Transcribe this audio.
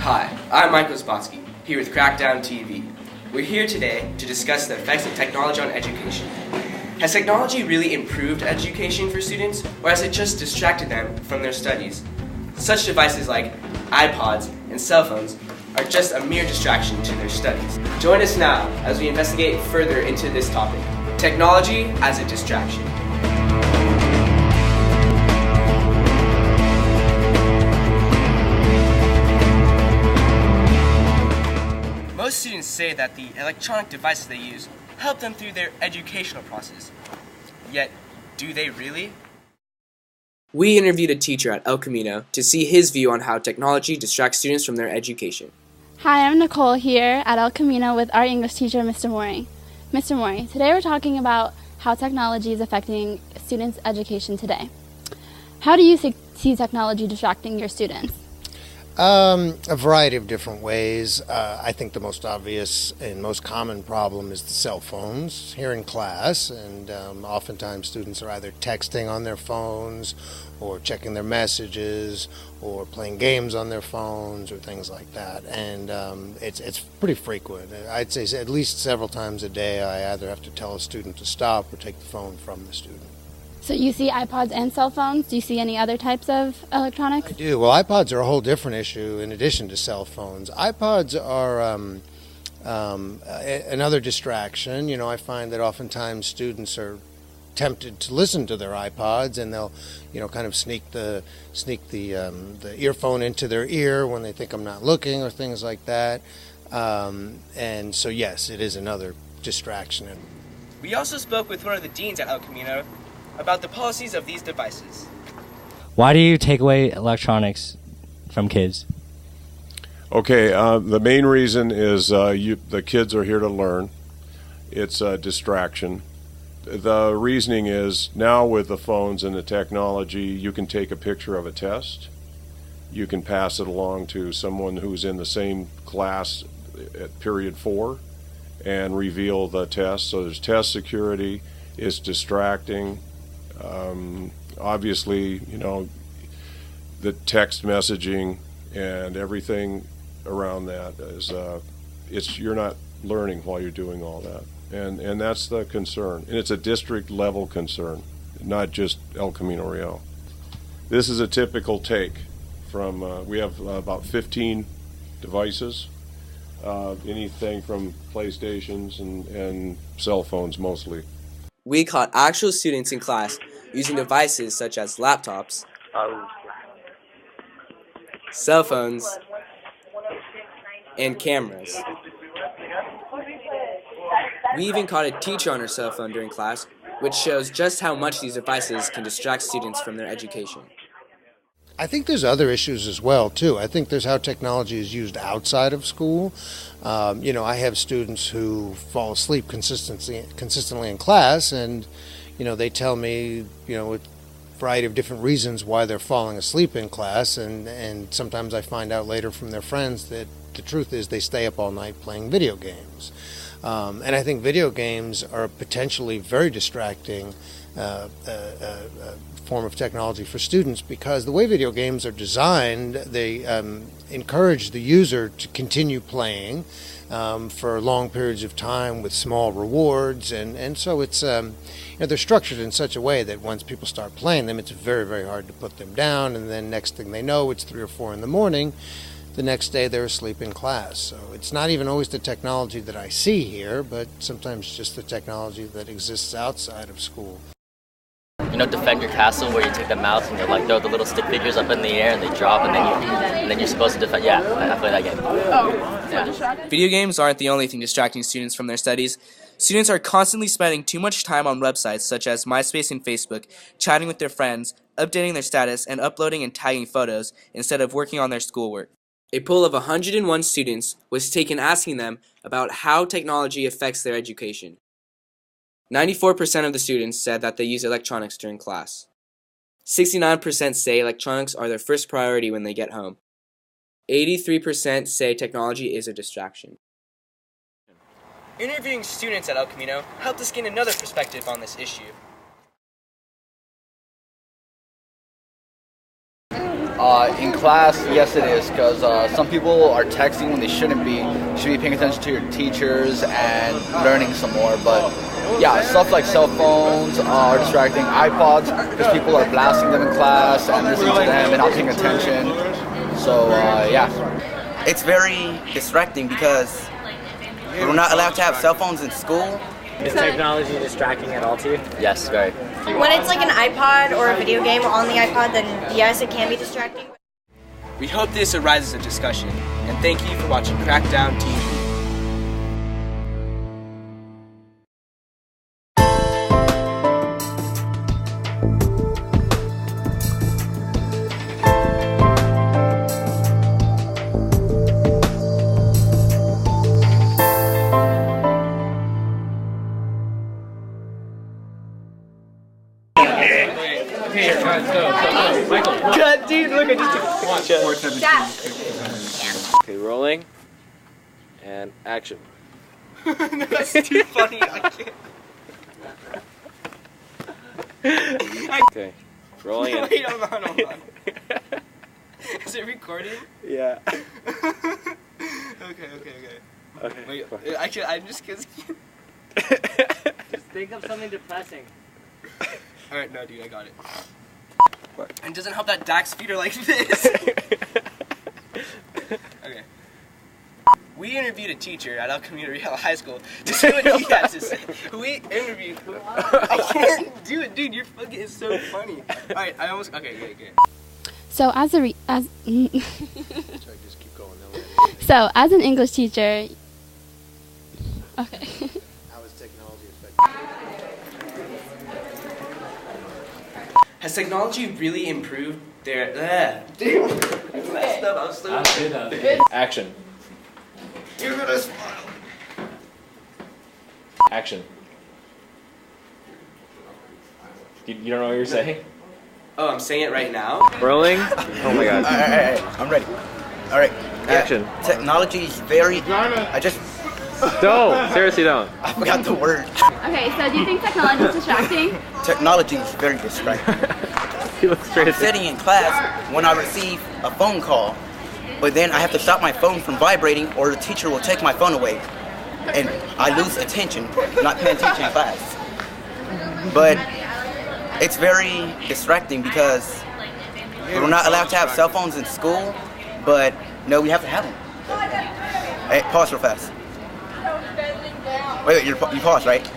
Hi, I'm Izbotsky, here with CrackdownTV. We're here today to discuss the effects of technology on education. Has technology really improved education for students, or has it just distracted them from their studies? Such devices like iPods and cell phones are just a mere distraction to their studies. Join us now as we investigate further into this topic, technology as a distraction. Most students say that the electronic devices they use help them through their educational process. Yet, do they really? We interviewed a teacher at El Camino to see his view on how technology distracts students from their education. Hi, I'm Nicole here at El Camino with our English teacher, Mr. Khoury. Mr. Khoury, today we're talking about how technology is affecting students' education today. How do you see technology distracting your students? A variety of different ways. I think the most obvious and most common problem is the cell phones here in class, and oftentimes students are either texting on their phones or checking their messages or playing games on their phones or things like that, and it's pretty frequent. I'd say at least several times a day I either have to tell a student to stop or take the phone from the student. So you see iPods and cell phones. Do you see any other types of electronics? I do. Well, iPods are a whole different issue in addition to cell phones. iPods are another distraction. You know, I find that oftentimes students are tempted to listen to their iPods, and they'll, kind of sneak the earphone into their ear when they think I'm not looking or things like that. And so, yes, it is another distraction. We also spoke with one of the deans at El Camino about the policies of these devices. Why do you take away electronics from kids? Okay, the main reason is the kids are here to learn. It's a distraction. The reasoning is now with the phones and the technology, you can take a picture of a test. You can pass it along to someone who's in the same class at period 4 and reveal the test. So there's test security. It's distracting. Obviously, the text messaging and everything around that is you're not learning while you're doing all that, and that's the concern, and it's a district level concern, not just El Camino Real. This is a typical take from we have about 15 devices, anything from PlayStations and cell phones mostly. We caught actual students in class using devices such as laptops, cell phones, and cameras. We even caught a teacher on her cell phone during class, which shows just how much these devices can distract students from their education. I think there's other issues as well, too. I think there's how technology is used outside of school. I have students who fall asleep consistently in class, and, they tell me, a variety of different reasons why they're falling asleep in class, and sometimes I find out later from their friends that the truth is they stay up all night playing video games. And I think video games are potentially very distracting form of technology for students, because the way video games are designed, they encourage the user to continue playing for long periods of time with small rewards, and so it's they're structured in such a way that once people start playing them, it's very, very hard to put them down, and then next thing they know, it's 3 or 4 in the morning. The next day they're asleep in class. So it's not even always the technology that I see here, but sometimes just the technology that exists outside of school. Defend your castle, where you take the mouse and you throw the little stick figures up in the air and they drop, and then you're supposed to defend. Yeah, I play that game. Yeah. Video games aren't the only thing distracting students from their studies. Students are constantly spending too much time on websites such as MySpace and Facebook, chatting with their friends, updating their status, and uploading and tagging photos instead of working on their schoolwork. A poll of 101 students was taken asking them about how technology affects their education. 94% of the students said that they use electronics during class. 69% say electronics are their first priority when they get home. 83% say technology is a distraction. Interviewing students at El Camino helped us gain another perspective on this issue. In class, yes it is, because some people are texting when they shouldn't be. You should be paying attention to your teachers and learning some more. But yeah, stuff like cell phones are distracting. iPods, because people are blasting them in class and listening to them and not paying attention. So yeah. It's very distracting because we're not allowed to have cell phones in school. Is technology distracting at all to you? Yes, very. When it's like an iPod or a video game on the iPod, then yes, it can be distracting. We hope this arises a discussion, and thank you for watching Crackdown TV. God, dude, look, I just took. Okay, rolling. And action. That's too funny. I can't. Okay, rolling. And... Wait, hold on. Is it recording? Yeah. Okay. Okay. Wait, actually, I'm just kidding. Just think of something depressing. Alright, no, dude, I got it. What? And it doesn't help that Dax feet are like this. Okay. We interviewed a teacher at El Camino Real High School to see what he had to say. We interviewed. I can't do it, dude. Your fucking is so funny. Alright, I almost. Okay, good. So as an English teacher. Okay. How is technology affecting? Has technology really improved their... Dude, I messed up. I was so Action. You're gonna smile. Action. You don't know what you're saying? Oh, I'm saying it right now? Rolling. Oh my god. Alright, I'm ready. Alright. Action. Technology is very... Don't. Seriously, don't. I forgot the word. Okay, so do you think technology is distracting? Technology is very distracting. You look straight I'm sitting in class when I receive a phone call, but then I have to stop my phone from vibrating or the teacher will take my phone away. And I lose attention, not paying attention in class. But it's very distracting because we're not allowed to have cell phones in school, but no, we have to have them. Hey, pause real fast. Wait, you paused, right?